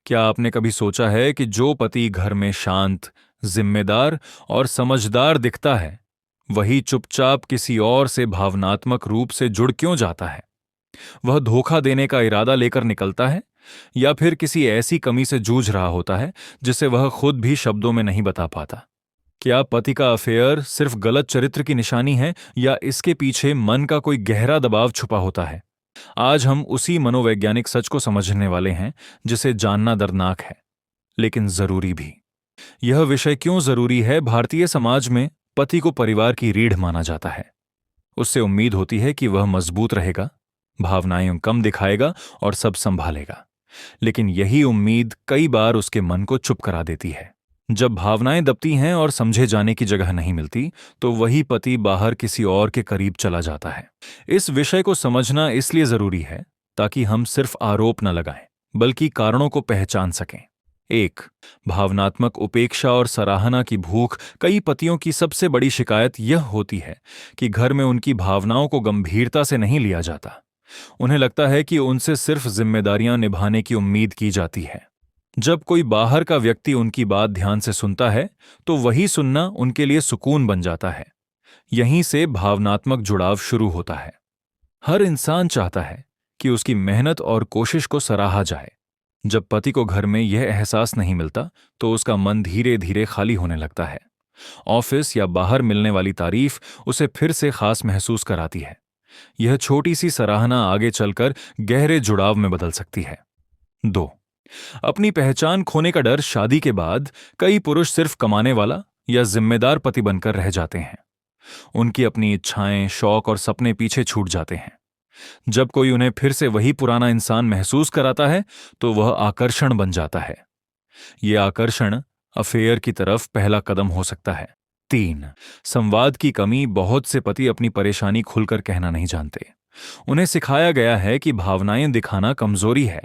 क्या आपने कभी सोचा है कि जो पति घर में शांत, जिम्मेदार और समझदार दिखता है, वही चुपचाप किसी और से भावनात्मक रूप से जुड़ क्यों जाता है? वह धोखा देने का इरादा लेकर निकलता है या फिर किसी ऐसी कमी से जूझ रहा होता है जिसे वह खुद भी शब्दों में नहीं बता पाता? क्या पति का अफेयर सिर्फ गलत चरित्र की निशानी है या इसके पीछे मन का कोई गहरा दबाव छुपा होता है? आज हम उसी मनोवैज्ञानिक सच को समझने वाले हैं जिसे जानना दर्दनाक है, लेकिन जरूरी भी। यह विषय क्यों जरूरी है? भारतीय समाज में पति को परिवार की रीढ़ माना जाता है। उससे उम्मीद होती है कि वह मजबूत रहेगा, भावनाएं कम दिखाएगा और सब संभालेगा। लेकिन यही उम्मीद कई बार उसके मन को चुप करा देती है। जब भावनाएं दबती हैं और समझे जाने की जगह नहीं मिलती, तो वही पति बाहर किसी और के करीब चला जाता है। इस विषय को समझना इसलिए जरूरी है ताकि हम सिर्फ आरोप न लगाएं, बल्कि कारणों को पहचान सकें। 1. भावनात्मक उपेक्षा और सराहना की भूख। कई पतियों की सबसे बड़ी शिकायत यह होती है कि घर में उनकी भावनाओं को गंभीरता से नहीं लिया जाता। उन्हें लगता है कि उनसे सिर्फ जिम्मेदारियां निभाने की उम्मीद की जाती है। जब कोई बाहर का व्यक्ति उनकी बात ध्यान से सुनता है, तो वही सुनना उनके लिए सुकून बन जाता है। यहीं से भावनात्मक जुड़ाव शुरू होता है। हर इंसान चाहता है कि उसकी मेहनत और कोशिश को सराहा जाए। जब पति को घर में यह एहसास नहीं मिलता, तो उसका मन धीरे धीरे खाली होने लगता है। ऑफिस या बाहर मिलने वाली तारीफ उसे फिर से खास महसूस कराती है। यह छोटी सी सराहना आगे चलकर गहरे जुड़ाव में बदल सकती है। 2. अपनी पहचान खोने का डर। शादी के बाद कई पुरुष सिर्फ कमाने वाला या जिम्मेदार पति बनकर रह जाते हैं। उनकी अपनी इच्छाएं, शौक और सपने पीछे छूट जाते हैं। जब कोई उन्हें फिर से वही पुराना इंसान महसूस कराता है, तो वह आकर्षण बन जाता है। यह आकर्षण अफेयर की तरफ पहला कदम हो सकता है। 3. संवाद की कमी। बहुत से पति अपनी परेशानी खुलकर कहना नहीं जानते। उन्हें सिखाया गया है कि भावनाएं दिखाना कमजोरी है।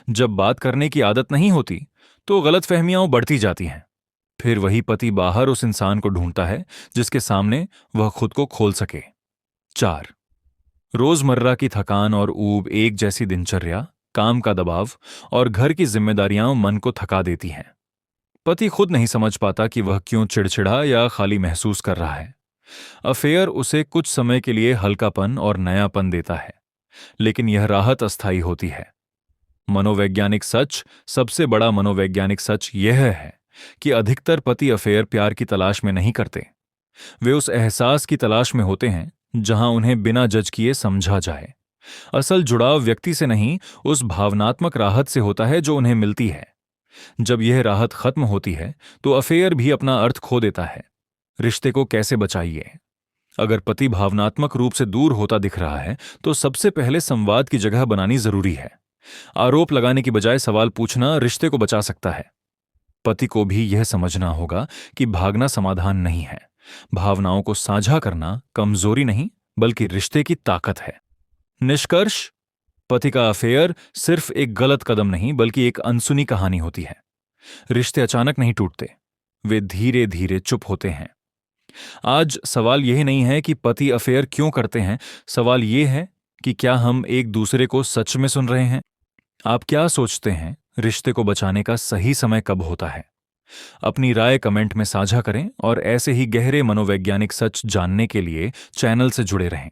जब बात करने की आदत नहीं होती, तो गलतफहमियां बढ़ती जाती हैं। फिर वही पति बाहर उस इंसान को ढूंढता है जिसके सामने वह खुद को खोल सके। 4. रोजमर्रा की थकान और ऊब। एक जैसी दिनचर्या, काम का दबाव और घर की जिम्मेदारियां मन को थका देती हैं। पति खुद नहीं समझ पाता कि वह क्यों चिड़चिड़ा या खाली महसूस कर रहा है। अफेयर उसे कुछ समय के लिए हल्कापन और नयापन देता है, लेकिन यह राहत अस्थायी होती है। मनोवैज्ञानिक सच, सबसे बड़ा मनोवैज्ञानिक सच यह है कि अधिकतर पति अफेयर प्यार की तलाश में नहीं करते। वे उस एहसास की तलाश में होते हैं जहां उन्हें बिना जज किए समझा जाए। असल जुड़ाव व्यक्ति से नहीं, उस भावनात्मक राहत से होता है जो उन्हें मिलती है। जब यह राहत खत्म होती है, तो अफेयर भी अपना अर्थ खो देता है। रिश्ते को कैसे बचाइए? अगर पति भावनात्मक रूप से दूर होता दिख रहा है, तो सबसे पहले संवाद की जगह बनानी जरूरी है। आरोप लगाने की बजाय सवाल पूछना रिश्ते को बचा सकता है। पति को भी यह समझना होगा कि भागना समाधान नहीं है। भावनाओं को साझा करना कमजोरी नहीं, बल्कि रिश्ते की ताकत है। निष्कर्ष: पति का अफेयर सिर्फ एक गलत कदम नहीं, बल्कि एक अनसुनी कहानी होती है। रिश्ते अचानक नहीं टूटते, वे धीरे धीरे चुप होते हैं। आज सवाल यह नहीं है कि पति अफेयर क्यों करते हैं, सवाल यह है कि क्या हम एक दूसरे को सच में सुन रहे हैं। आप क्या सोचते हैं, रिश्ते को बचाने का सही समय कब होता है? अपनी राय कमेंट में साझा करें और ऐसे ही गहरे मनोवैज्ञानिक सच जानने के लिए चैनल से जुड़े रहें।